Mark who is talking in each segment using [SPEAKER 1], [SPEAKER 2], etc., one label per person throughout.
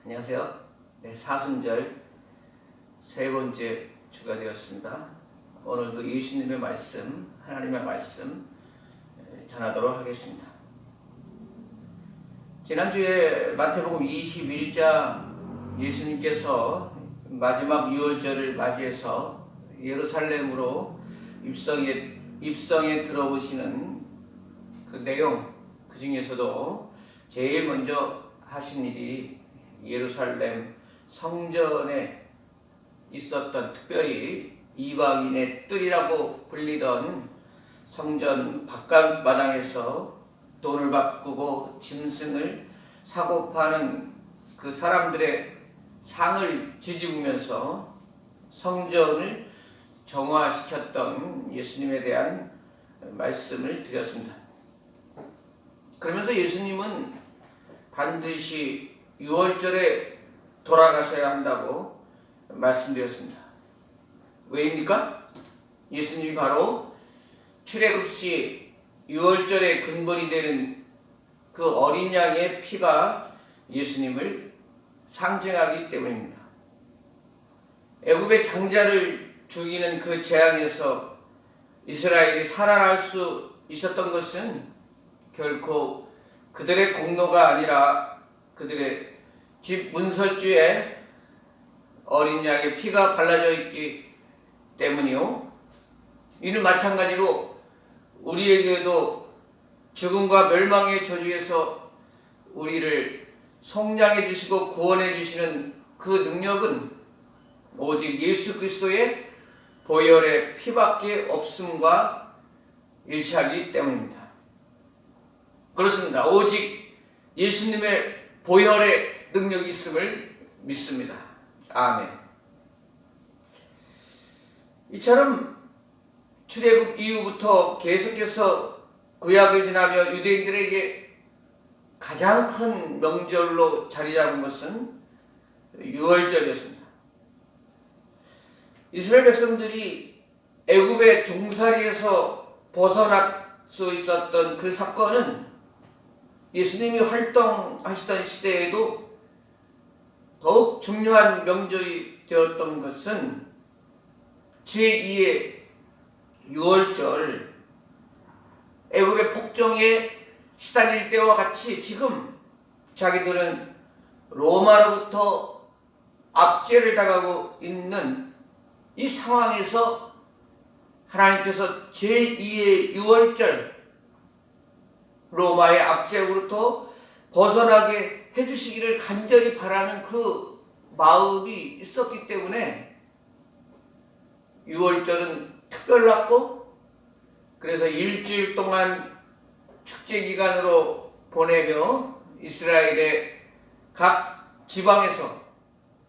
[SPEAKER 1] 안녕하세요. 네, 사순절 세 번째 주가 되었습니다. 오늘도 예수님의 말씀, 하나님의 말씀 전하도록 하겠습니다. 지난주에 마태복음 21장 예수님께서 마지막 유월절을 맞이해서 예루살렘으로 입성에 들어오시는 그 내용, 그 중에서도 제일 먼저 하신 일이 예루살렘 성전에 있었던, 특별히 이방인의 뜰이라고 불리던 성전 바깥마당에서 돈을 바꾸고 짐승을 사고 파는 그 사람들의 상을 뒤집으면서 성전을 정화시켰던 예수님에 대한 말씀을 드렸습니다. 그러면서 예수님은 반드시 유월절에 돌아가셔야 한다고 말씀드렸습니다. 왜입니까? 예수님이 바로 출애굽시 유월절의 근본이 되는 그 어린 양의 피가 예수님을 상징하기 때문입니다. 애굽의 장자를 죽이는 그 재앙에서 이스라엘이 살아날 수 있었던 것은 결코 그들의 공로가 아니라 그들의 집 문설주에 어린 양의 피가 발라져 있기 때문이요. 이는 마찬가지로 우리에게도 죽음과 멸망의 저주에서 우리를 속량해 주시고 구원해 주시는 그 능력은 오직 예수 그리스도의 보혈의 피밖에 없음과 일치하기 때문입니다. 그렇습니다. 오직 예수님의 보혈의 능력이 있음을 믿습니다. 아멘. 이처럼 출애굽 이후부터 계속해서 구약을 지나며 유대인들에게 가장 큰 명절로 자리 잡은 것은 유월절이었습니다. 이스라엘 백성들이 애굽의 종살이에서 벗어날 수 있었던 그 사건은 예수님이 활동하시던 시대에도 더욱 중요한 명절이 되었던 것은 제2의 유월절, 애굽의 폭정에 시달릴 때와 같이 지금 자기들은 로마로부터 압제를 당하고 있는 이 상황에서 하나님께서 제2의 유월절, 로마의 압제로부터 벗어나게 해주시기를 간절히 바라는 그 마음이 있었기 때문에 유월절은 특별났고, 그래서 일주일 동안 축제 기간으로 보내며 이스라엘의 각 지방에서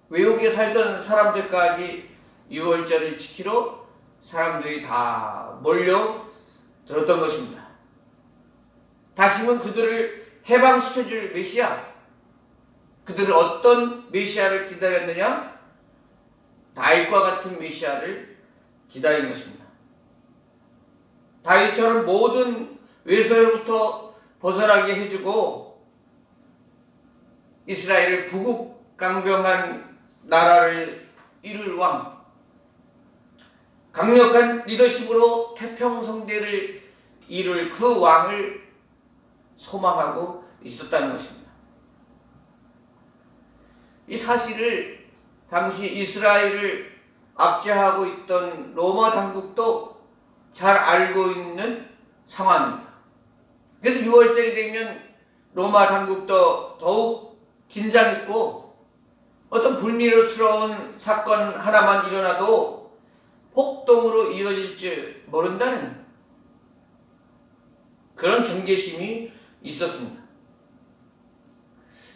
[SPEAKER 1] 외국에 살던 사람들까지 유월절을 지키러 사람들이 다 몰려들었던 것입니다. 다시금 그들을 해방시켜줄 메시아, 그들은 어떤 메시아를 기다렸느냐? 다윗과 같은 메시아를 기다리는 것입니다. 다윗처럼 모든 외소로부터 벗어나게 해주고 이스라엘을 부국강병한 나라를 이룰 왕, 강력한 리더십으로 태평성대를 이룰 그 왕을 소망하고 있었다는 것입니다. 이 사실을 당시 이스라엘을 압제하고 있던 로마 당국도 잘 알고 있는 상황입니다. 그래서 6월절이 되면 로마 당국도 더욱 긴장했고, 어떤 불미스러운 사건 하나만 일어나도 폭동으로 이어질 줄 모른다는 그런 경계심이 있었습니다.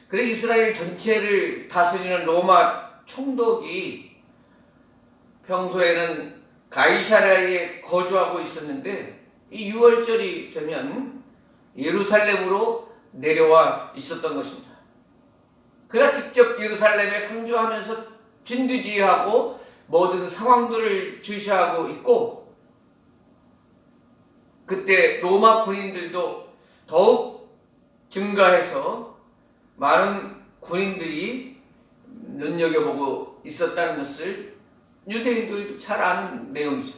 [SPEAKER 1] 그래서 이스라엘 전체를 다스리는 로마 총독이 평소에는 가이사랴에 거주하고 있었는데 이 6월절이 되면 예루살렘으로 내려와 있었던 것입니다. 그가 직접 예루살렘에 상주하면서 진두지휘하고 모든 상황들을 주시하고 있고, 그때 로마 군인들도 더욱 증가해서 많은 군인들이 눈여겨보고 있었다는 것을 유대인들도 잘 아는 내용이죠.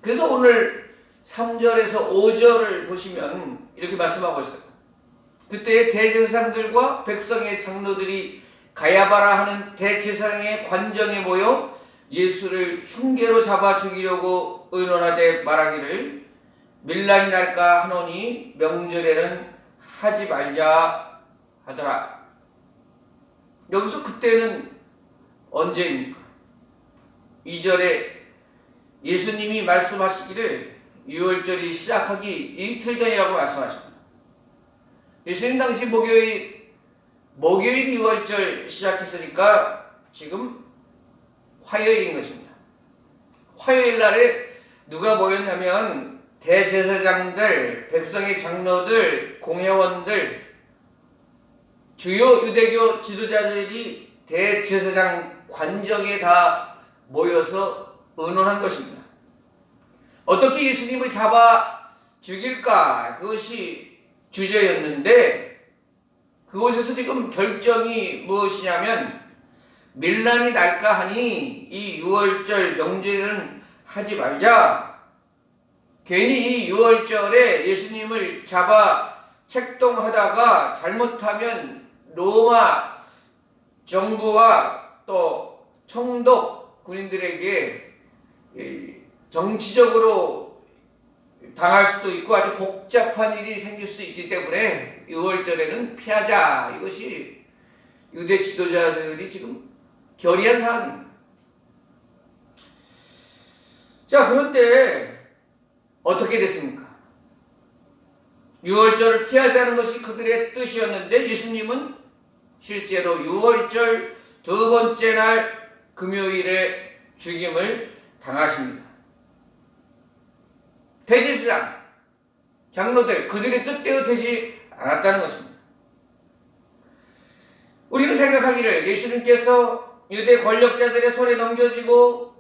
[SPEAKER 1] 그래서 오늘 3절에서 5절을 보시면 이렇게 말씀하고 있어요. 그때 대제사장들과 백성의 장로들이 가야바라 하는 대제사장의 관정에 모여 예수를 흉계로 잡아 죽이려고 의논하되 말하기를 밀란이 날까 하노니 명절에는 하지 말자 하더라. 여기서 그때는 언제입니까? 2절에 예수님이 말씀하시기를 유월절이 시작하기 이틀 전이라고 말씀하십니다. 예수님 당시 목요일 유월절 시작했으니까 지금 화요일인 것입니다. 화요일 날에 누가 모였냐면 대제사장들, 백성의 장로들, 공회원들, 주요 유대교 지도자들이 대제사장 관정에 다 모여서 의논한 것입니다. 어떻게 예수님을 잡아 죽일까? 그것이 주제였는데 그곳에서 지금 결정이 무엇이냐면 밀란이 날까 하니 이 유월절 명절은 하지 말자. 괜히 이 유월절에 예수님을 잡아 책동하다가 잘못하면 로마 정부와 또 총독 군인들에게 정치적으로 당할 수도 있고 아주 복잡한 일이 생길 수 있기 때문에 6월절에는 피하자. 이것이 유대 지도자들이 지금 결의한 사항입니다. 자, 그런데 어떻게 됐습니까? 6월절을 피하자는 것이 그들의 뜻이었는데 예수님은 실제로 6월절 두 번째 날 금요일에 죽임을 당하십니다. 대제사장, 장로들, 그들의 뜻대로 되지 않았다는 것입니다. 우리는 생각하기를 예수님께서 유대 권력자들의 손에 넘겨지고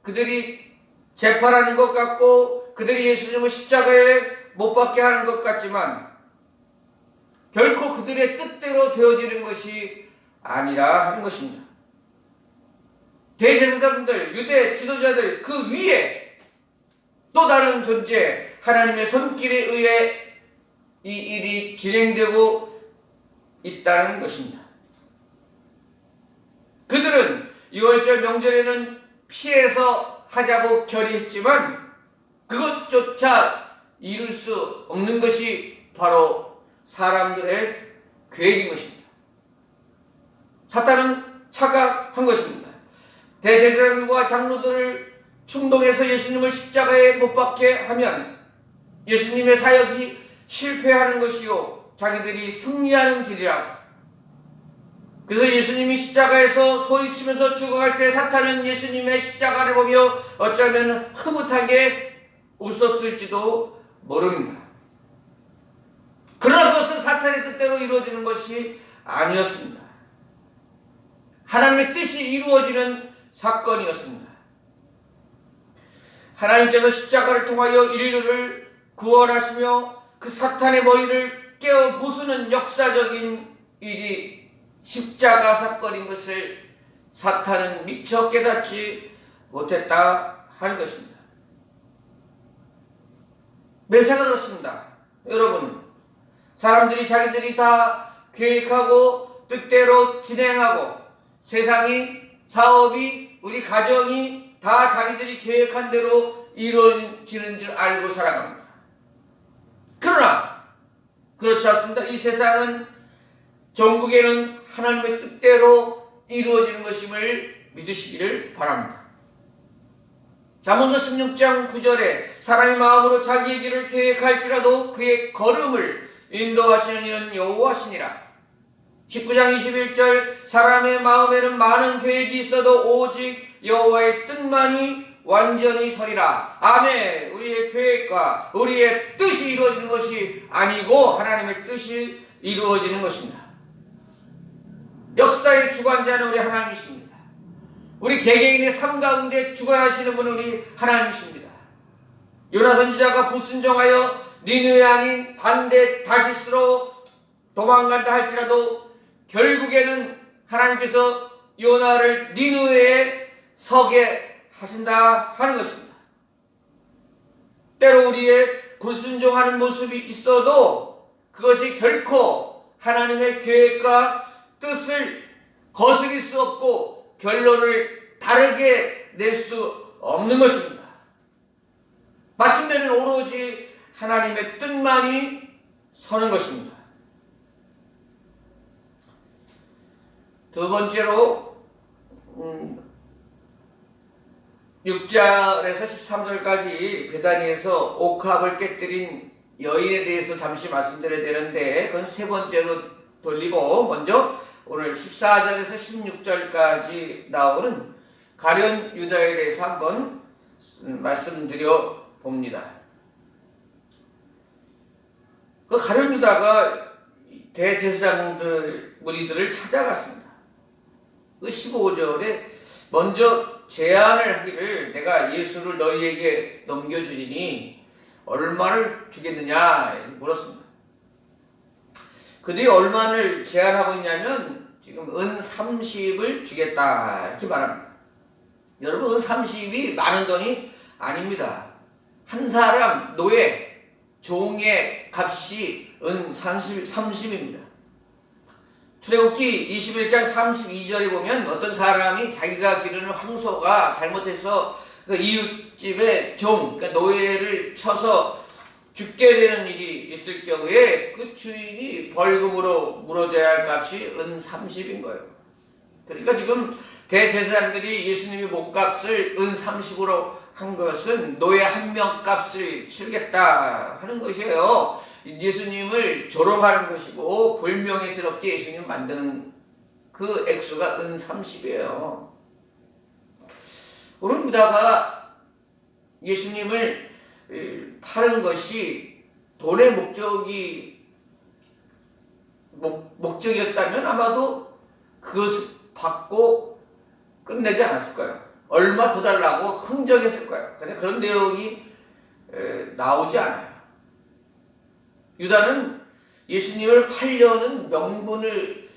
[SPEAKER 1] 그들이 재판하는 것 같고 그들이 예수님을 십자가에 못 박게 하는 것 같지만 결코 그들의 뜻대로 되어지는 것이 아니라 하는 것입니다. 대제사장들, 유대 지도자들 그 위에 또 다른 존재, 하나님의 손길에 의해 이 일이 진행되고 있다는 것입니다. 그들은 6월절 명절에는 피해서 하자고 결의했지만 그것조차 이룰 수 없는 것이 바로 사람들의 계획인 것입니다. 사탄은 착각한 것입니다. 대제사장과 장로들을 충동해서 예수님을 십자가에 못 박게 하면 예수님의 사역이 실패하는 것이요 자기들이 승리하는 길이라고. 그래서 예수님이 십자가에서 소리치면서 죽어갈 때 사탄은 예수님의 십자가를 보며 어쩌면 흐뭇하게 웃었을지도 모릅니다. 그러나 그것은 사탄의 뜻대로 이루어지는 것이 아니었습니다. 하나님의 뜻이 이루어지는 사건이었습니다. 하나님께서 십자가를 통하여 인류를 구원하시며 그 사탄의 머리를 깨어 부수는 역사적인 일이 십자가 사건인 것을 사탄은 미처 깨닫지 못했다 하는 것입니다. 매사가 그렇습니다. 여러분, 사람들이 자기들이 다 계획하고 뜻대로 진행하고 세상이, 사업이, 우리 가정이 다 자기들이 계획한 대로 이루어지는 줄 알고 살아갑니다. 그러나 그렇지 않습니다. 이 세상은 전국에는 하나님의 뜻대로 이루어지는 것임을 믿으시기를 바랍니다. 잠언서 16장 9절에 사람의 마음으로 자기의 길을 계획할지라도 그의 걸음을 인도하시는 이는 여호와시니라. 19장 21절 사람의 마음에는 많은 계획이 있어도 오직 여호와의 뜻만이 완전히 서리라. 아멘. 우리의 계획과 우리의 뜻이 이루어지는 것이 아니고 하나님의 뜻이 이루어지는 것입니다. 역사의 주관자는 우리 하나님이십니다. 우리 개개인의 삶 가운데 주관하시는 분은 우리 하나님이십니다. 요나 선지자가 불순종하여 니느웨 아닌 반대 다시스로 도망간다 할지라도 결국에는 하나님께서 요나를 니느웨에 서게 하신다 하는 것입니다. 때로 우리의 불순종하는 모습이 있어도 그것이 결코 하나님의 계획과 뜻을 거스릴 수 없고 결론을 다르게 낼 수 없는 것입니다. 마침내는 오로지 하나님의 뜻만이 서는 것입니다. 두 번째로 6절에서 13절까지 베다니에서 옥합을 깨뜨린 여인에 대해서 잠시 말씀드려야 되는데 그건 세 번째로 돌리고 먼저 오늘 14절에서 16절까지 나오는 가룟 유다에 대해서 한번 말씀드려 봅니다. 그 가룟 유다가 대제사장들 무리들을 찾아갔습니다. 그 15절에 먼저 제안을 하기를 내가 예수를 너희에게 넘겨주리니 얼마를 주겠느냐 물었습니다. 그들이 얼마를 제안하고 있냐면 지금 은 30을 주겠다 이렇게 말합니다. 여러분 은 30이 많은 돈이 아닙니다. 한 사람 노예 종의 값이 은 30입니다. 출애굽기 21장 32절에 보면 어떤 사람이 자기가 기르는 황소가 잘못해서 그 이웃집의 종, 그러니까 노예를 쳐서 죽게 되는 일이 있을 경우에 그 주인이 벌금으로 물어줘야 할 값이 은 30인 거예요. 그러니까 지금 대제사장들이 예수님의 목값을 은 30으로 한 것은 노예 한 명 값을 치르겠다 하는 것이에요. 예수님을 조롱하는 것이고 불명예스럽게 예수님 만드는 그 액수가 은 30이에요. 오늘 유다가 예수님을 파는 것이 돈의 목적이었다면 아마도 그것을 받고 끝내지 않았을 거예요. 얼마 더 달라고 흥정했을 거예요. 그런 내용이 나오지 않아요. 유다는 예수님을 팔려는 명분을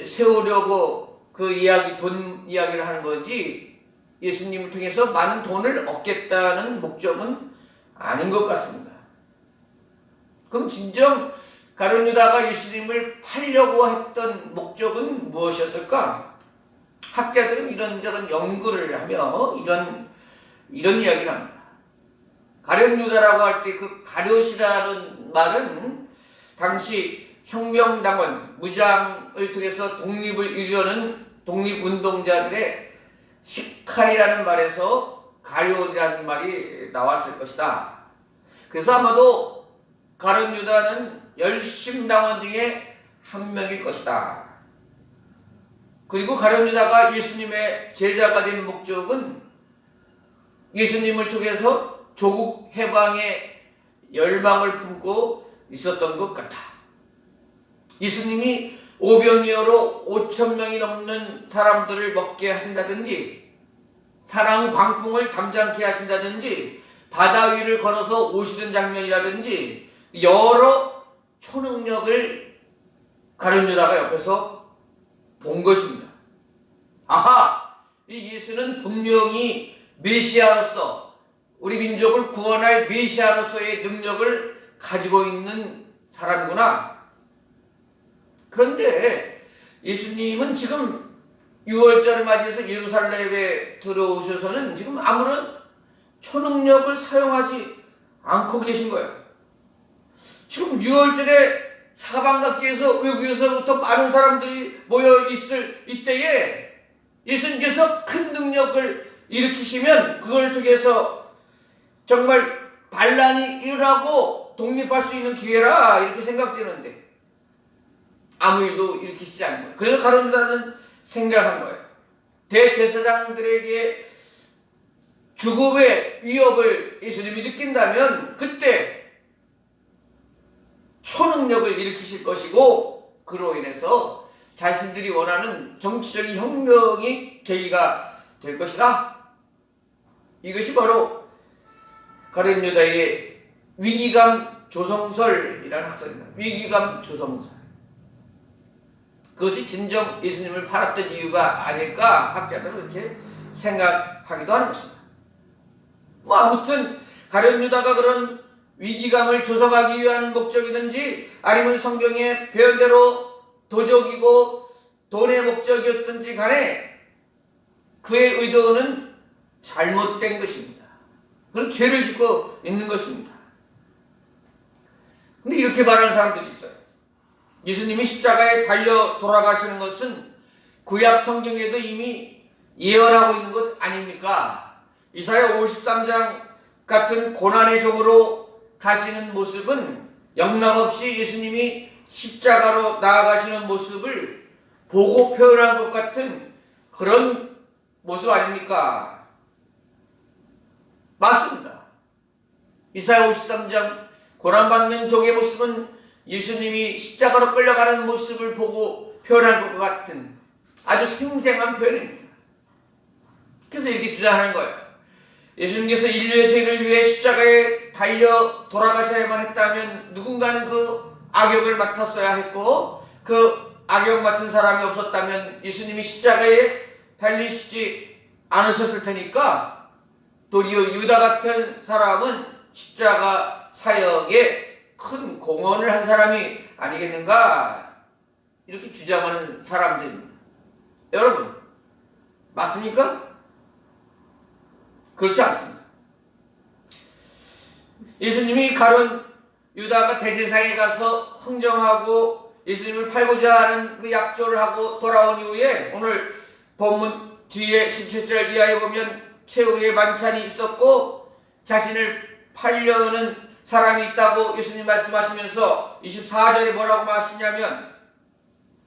[SPEAKER 1] 세우려고 그 이야기, 돈 이야기를 하는 거지 예수님을 통해서 많은 돈을 얻겠다는 목적은 아닌 것 같습니다. 그럼 진정 가룟 유다가 예수님을 팔려고 했던 목적은 무엇이었을까? 학자들은 이런저런 연구를 하며 이런 이야기를 합니다. 가룟 유다라고 할 때 그 가룟이라는 말은 당시 혁명당원, 무장을 통해서 독립을 이루려는 독립운동자들의 식칼이라는 말에서 가룟이라는 말이 나왔을 것이다. 그래서 아마도 가룟 유다는 열심당원 중에 한 명일 것이다. 그리고 가룟 유다가 예수님의 제자가 된 목적은 예수님을 통해서 조국 해방의 열망을 품고 있었던 것 같다. 예수님이 오병이어로 5,000명이 넘는 사람들을 먹게 하신다든지 사랑 광풍을 잠잠케 하신다든지 바다 위를 걸어서 오시는 장면이라든지 여러 초능력을 가룟 유다가 옆에서 본 것입니다. 아하! 이 예수는 분명히 메시아로서 우리 민족을 구원할 메시아로서의 능력을 가지고 있는 사람이구나. 그런데 예수님은 지금 6월절을 맞이해서 예루살렘에 들어오셔서는 지금 아무런 초능력을 사용하지 않고 계신 거예요. 지금 6월절에 사방각지에서 외국에서부터 많은 사람들이 모여 있을 이때에 예수님께서 큰 능력을 일으키시면 그걸 통해서 정말 반란이 일어나고 독립할 수 있는 기회라 이렇게 생각되는데 아무 일도 일으키시지 않는 거예요. 그래서 가룟 유다는 생각한 거예요. 대제사장들에게 죽음의 위협을 예수님이 느낀다면 그때 초능력을 일으키실 것이고 그로 인해서 자신들이 원하는 정치적인 혁명이 계기가 될 것이다. 이것이 바로 가룟 유다의 위기감 조성설이라는 학설입니다. 위기감 조성설. 그것이 진정 예수님을 팔았던 이유가 아닐까 학자들은 그렇게 생각하기도 하는 것입니다. 뭐 아무튼 가룟 유다가 그런 위기감을 조성하기 위한 목적이든지 아니면 성경의 표현대로 도적이고 돈의 목적이었든지 간에 그의 의도는 잘못된 것입니다. 그런 죄를 짓고 있는 것입니다. 근데 이렇게 말하는 사람들이 있어요. 예수님이 십자가에 달려 돌아가시는 것은 구약 성경에도 이미 예언하고 있는 것 아닙니까? 이사야 53장 같은 고난의 종으로 가시는 모습은 영락없이 예수님이 십자가로 나아가시는 모습을 보고 표현한 것 같은 그런 모습 아닙니까? 맞습니다. 이사야 53장 고난받는 종의 모습은 예수님이 십자가로 끌려가는 모습을 보고 표현한 것과 같은 아주 생생한 표현입니다. 그래서 이렇게 주장하는 거예요. 예수님께서 인류의 죄를 위해 십자가에 달려 돌아가셔야만 했다면 누군가는 그 악역을 맡았어야 했고 그 악역 맡은 사람이 없었다면 예수님이 십자가에 달리시지 않으셨을 테니까 도리어 유다 같은 사람은 십자가 사역에 큰 공헌을 한 사람이 아니겠는가 이렇게 주장하는 사람들입니다. 여러분 맞습니까? 그렇지 않습니다. 예수님이 가룟 유다가 대제사장에 가서 흥정하고 예수님을 팔고자 하는 그 약조를 하고 돌아온 이후에 오늘 본문 뒤에 17절 이하에 보면 최후의 만찬이 있었고 자신을 팔려는 사람이 있다고 예수님 말씀하시면서 24절에 뭐라고 말하시냐면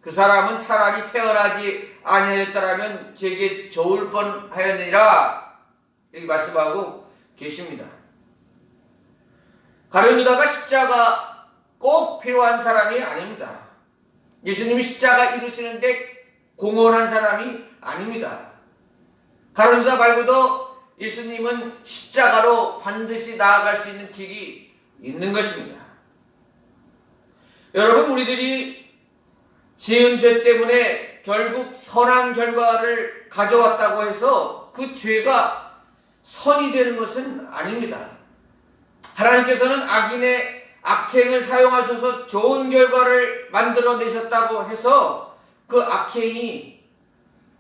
[SPEAKER 1] 그 사람은 차라리 태어나지 아니하였더라면 제게 좋을 뻔하였느니라 이렇게 말씀하고 계십니다. 가룟 유다가 십자가 꼭 필요한 사람이 아닙니다. 예수님이 십자가 이루시는데 공헌한 사람이 아닙니다. 가룟 유다 말고도 예수님은 십자가로 반드시 나아갈 수 있는 길이 있는 것입니다. 여러분 우리들이 지은 죄 때문에 결국 선한 결과를 가져왔다고 해서 그 죄가 선이 되는 것은 아닙니다. 하나님께서는 악인의 악행을 사용하셔서 좋은 결과를 만들어내셨다고 해서 그 악행이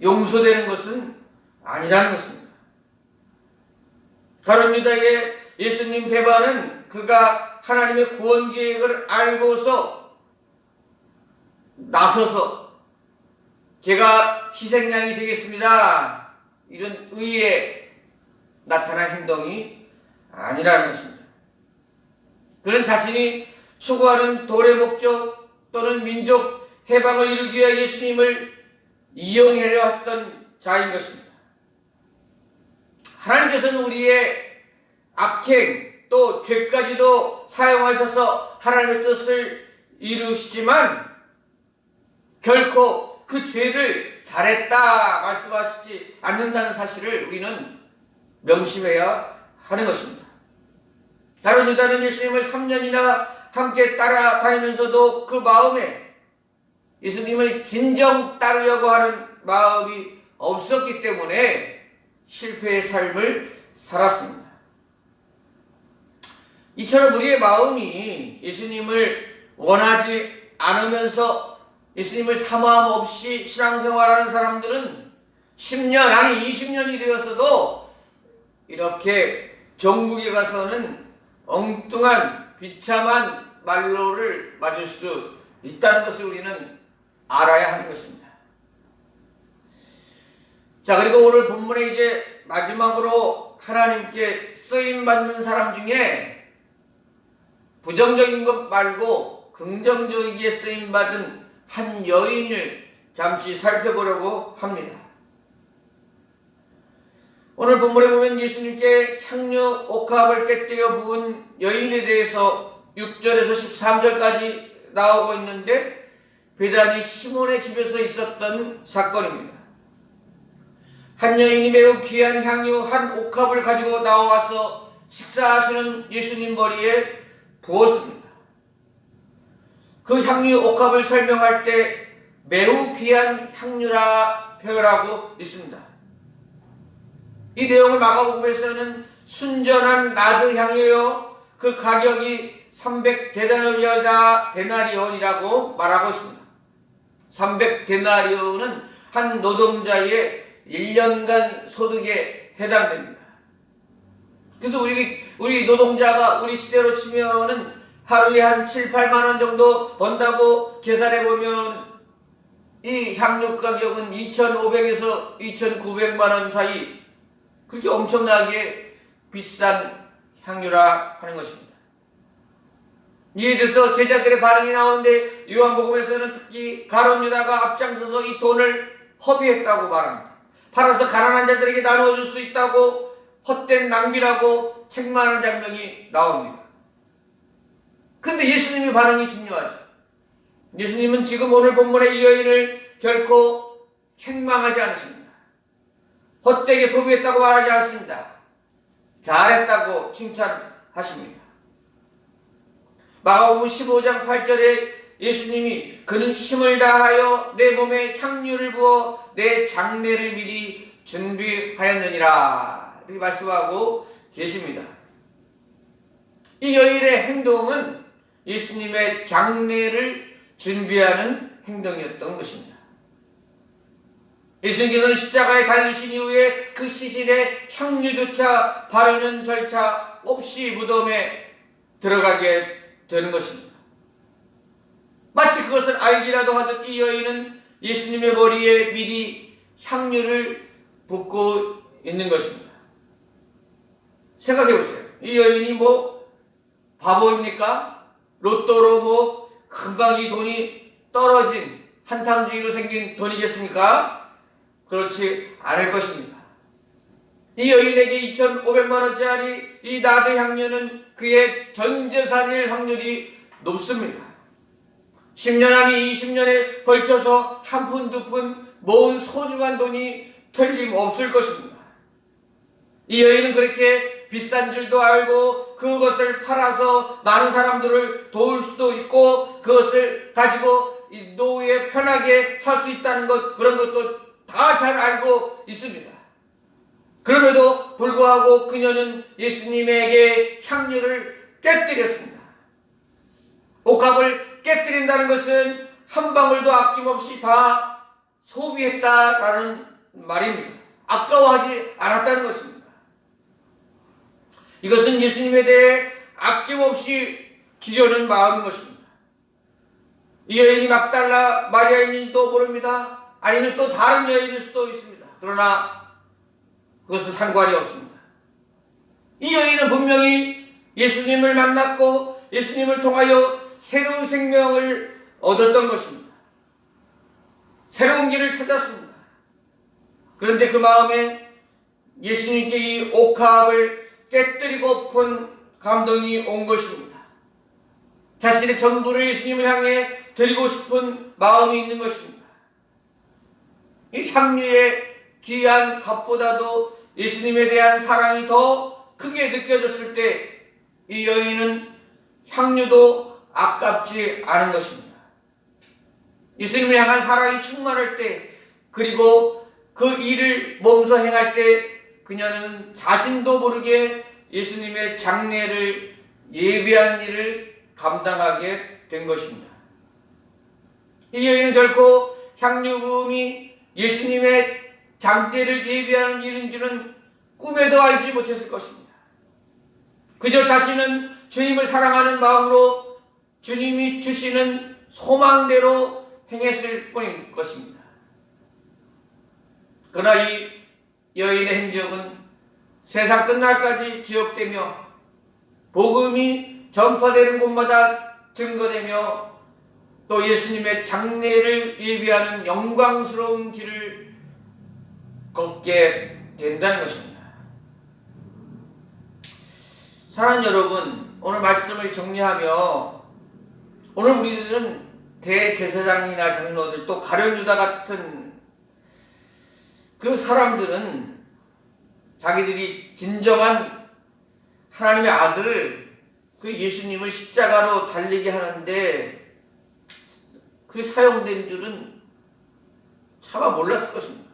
[SPEAKER 1] 용서되는 것은 아니라는 것입니다. 가룟 유다의 예수님 배반은 그가 하나님의 구원 계획을 알고서 나서서 제가 희생양이 되겠습니다. 이런 의에 나타난 행동이 아니라는 것입니다. 그는 자신이 추구하는 도의 목적 또는 민족 해방을 이루기 위해 예수님을 이용하려 했던 자인 것입니다. 하나님께서는 우리의 악행 또 죄까지도 사용하셔서 하나님의 뜻을 이루시지만 결코 그 죄를 잘했다 말씀하시지 않는다는 사실을 우리는 명심해야 하는 것입니다. 가룟 유다는 예수님을 3년이나 함께 따라다니면서도 그 마음에 예수님을 진정 따르려고 하는 마음이 없었기 때문에 실패의 삶을 살았습니다. 이처럼 우리의 마음이 예수님을 원하지 않으면서 예수님을 사모함 없이 신앙생활하는 사람들은 10년 아니 20년이 되어서도 이렇게 정국에 가서는 엉뚱한 비참한 말로를 맞을 수 있다는 것을 우리는 알아야 하는 것입니다. 자, 그리고 오늘 본문에 이제 마지막으로 하나님께 쓰임받는 사람 중에 부정적인 것 말고 긍정적이게 쓰임받은 한 여인을 잠시 살펴보려고 합니다. 오늘 본문에 보면 예수님께 향유 옥합을 깨뜨려 부은 여인에 대해서 6절에서 13절까지 나오고 있는데 베다니 시몬의 집에서 있었던 사건입니다. 한 여인이 매우 귀한 향유 한 옥합을 가지고 나와서 식사하시는 예수님 머리에 부었습니다. 그 향유 옥합을 설명할 때 매우 귀한 향유라 표현하고 있습니다. 이 내용을 마가복음에서는 순전한 나드 향유요, 그 가격이 300데나리온이라고 말하고 있습니다. 300데나리온은 한 노동자의 1년간 소득에 해당됩니다. 그래서 우리 노동자가 우리 시대로 치면은 하루에 한 7, 8만 원 정도 번다고 계산해 보면 이 향유 가격은 2,500에서 2,900만 원 사이, 그렇게 엄청나게 비싼 향유라 하는 것입니다. 이에 대해서 제자들의 반응이 나오는데 요한복음에서는 특히 가룟 유다가 앞장서서 이 돈을 허비했다고 말합니다. 팔아서 가난한 자들에게 나누어줄 수 있다고 헛된 낭비라고 책망하는 장면이 나옵니다. 근데 예수님의 반응이 중요하죠. 예수님은 지금 오늘 본문의 이 여인을 결코 책망하지 않으십니다. 헛되게 소비했다고 말하지 않습니다. 잘했다고 칭찬하십니다. 마가복음 15장 8절에 예수님이 그는 힘을 다하여 내 몸에 향유를 부어 내 장례를 미리 준비하였느니라, 이렇게 말씀하고 계십니다. 이 여인의 행동은 예수님의 장례를 준비하는 행동이었던 것입니다. 예수님께서는 십자가에 달리신 이후에 그 시신에 향유조차 바르는 절차 없이 무덤에 들어가게 되는 것입니다. 마치 그것을 알기라도 하듯 이 여인은 예수님의 머리에 미리 향유를 붓고 있는 것입니다. 생각해 보세요. 이 여인이 바보입니까? 로또로 금방 이 돈이 떨어진 한탕주의로 생긴 돈이겠습니까? 그렇지 않을 것입니다. 이 여인에게 2,500만 원짜리 이 나드 향유는 그의 전 재산일 확률이 높습니다. 10년 아니 20년에 걸쳐서 한 푼 두 푼 모은 소중한 돈이 틀림없을 것입니다. 이 여인은 그렇게 비싼 줄도 알고 그것을 팔아서 많은 사람들을 도울 수도 있고 그것을 가지고 이 노후에 편하게 살 수 있다는 것, 그런 것도 다 잘 알고 있습니다. 그럼에도 불구하고 그녀는 예수님에게 향유를 깨뜨렸습니다. 옥합을 깨뜨린다는 것은 한 방울도 아낌없이 다 소비했다라는 말입니다. 아까워하지 않았다는 것입니다. 이것은 예수님에 대해 아낌없이 지려는 마음인 것입니다. 이 여인이 막달라 마리아인지도 모릅니다. 아니면 또 다른 여인일 수도 있습니다. 그러나 그것은 상관이 없습니다. 이 여인은 분명히 예수님을 만났고 예수님을 통하여 새로운 생명을 얻었던 것입니다. 새로운 길을 찾았습니다. 그런데 그 마음에 예수님께 이 옥합을 깨뜨리고픈 감동이 온 것입니다. 자신의 전부를 예수님을 향해 드리고 싶은 마음이 있는 것입니다. 이 향유의 귀한 값보다도 예수님에 대한 사랑이 더 크게 느껴졌을 때 이 여인은 향유도 아깝지 않은 것입니다. 예수님을 향한 사랑이 충만할 때, 그리고 그 일을 몸소 행할 때 그녀는 자신도 모르게 예수님의 장례를 예비한 일을 감당하게 된 것입니다. 이 여인은 결코 향유 부음이 예수님의 장례를 예비하는 일인 줄은 꿈에도 알지 못했을 것입니다. 그저 자신은 주님을 사랑하는 마음으로 주님이 주시는 소망대로 행했을 뿐인 것입니다. 그러나 이 여인의 행적은 세상 끝날까지 기억되며 복음이 전파되는 곳마다 증거되며 또 예수님의 장례를 예비하는 영광스러운 길을 걷게 된다는 것입니다. 사랑하는 여러분, 오늘 말씀을 정리하며 오늘 우리들은 대제사장이나 장로들 또 가룟 유다 같은 그 사람들은 자기들이 진정한 하나님의 아들 그 예수님을 십자가로 달리게 하는데 그 사용된 줄은 차마 몰랐을 것입니다.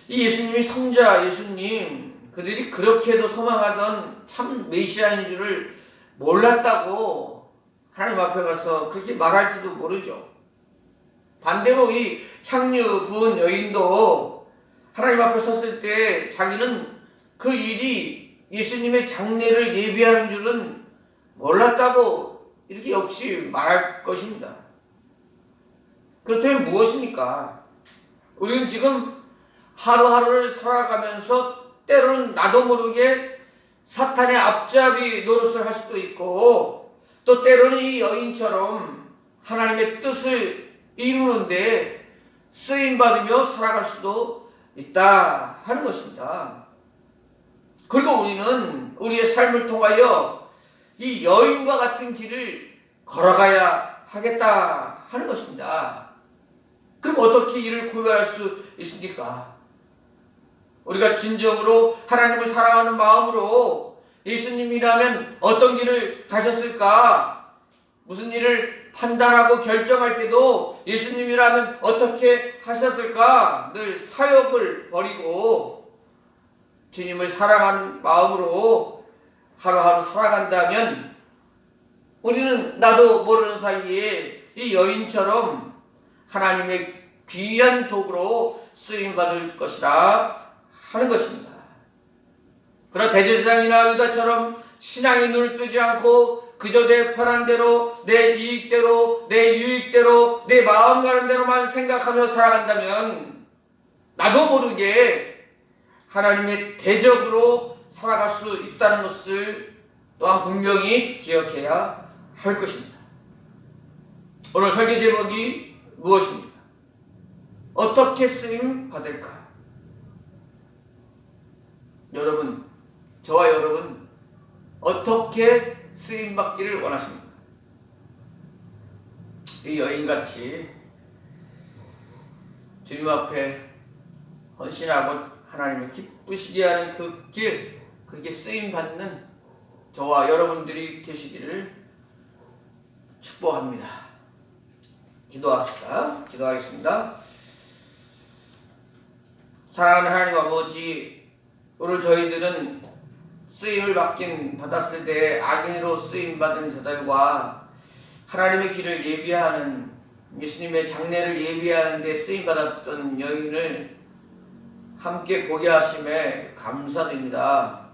[SPEAKER 1] 이 예수님이 성자 예수님, 그들이 그렇게도 소망하던 참 메시아인 줄을 몰랐다고 하나님 앞에 가서 그렇게 말할지도 모르죠. 반대로 이 향유 부은 여인도 하나님 앞에 섰을 때 자기는 그 일이 예수님의 장례를 예비하는 줄은 몰랐다고 이렇게 역시 말할 것입니다. 그렇다면 무엇입니까? 우리는 지금 하루하루를 살아가면서 때로는 나도 모르게 사탄의 앞잡이 노릇을 할 수도 있고, 또 때로는 이 여인처럼 하나님의 뜻을 이루는데 쓰임받으며 살아갈 수도 있다 하는 것입니다. 그리고 우리는 우리의 삶을 통하여 이 여인과 같은 길을 걸어가야 하겠다 하는 것입니다. 그럼 어떻게 이를 구별할 수 있습니까? 우리가 진정으로 하나님을 사랑하는 마음으로 예수님이라면 어떤 길을 가셨을까? 무슨 일을 판단하고 결정할 때도 예수님이라면 어떻게 하셨을까? 늘 사역을 버리고 주님을 사랑하는 마음으로 하루하루 살아간다면 우리는 나도 모르는 사이에 이 여인처럼 하나님의 귀한 도구로 쓰임받을 것이라 하는 것입니다. 그러나 대제사장이나 유다처럼 신앙의 눈을 뜨지 않고 그저 내 편한 대로, 내 이익대로, 내 유익대로, 내 마음 가는 대로만 생각하며 살아간다면 나도 모르게 하나님의 대적으로 살아갈 수 있다는 것을 또한 분명히 기억해야 할 것입니다. 오늘 설교 제목이 무엇입니까? 어떻게 쓰임 받을까? 여러분, 저와 여러분 어떻게 쓰임 받기를 원하십니까? 이 여인같이 주님 앞에 헌신하고 하나님을 기쁘시게 하는 그 길, 그렇게 쓰임 받는 저와 여러분들이 되시기를 축복합니다. 기도합시다. 기도하겠습니다. 사랑하는 하나님 아버지, 오늘 저희들은 쓰임을 받았을 때 악인으로 쓰임받은 자들과 하나님의 길을 예비하는, 예수님의 장례를 예비하는 데 쓰임받았던 여인을 함께 보게 하심에 감사드립니다.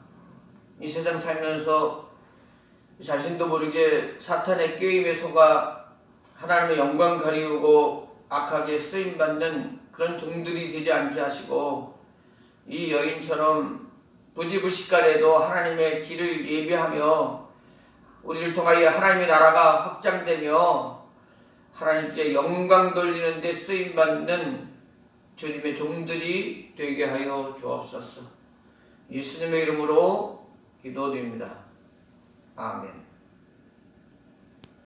[SPEAKER 1] 이 세상 살면서 자신도 모르게 사탄의 꾀임에 속아 하나님의 영광 가리우고 악하게 쓰임받는 그런 종들이 되지 않게 하시고, 이 여인처럼 부지불식간에도 하나님의 길을 예비하며 우리를 통하여 하나님의 나라가 확장되며 하나님께 영광 돌리는 데 쓰임받는 주님의 종들이 되게 하여 주옵소서. 예수님의 이름으로 기도드립니다. 아멘.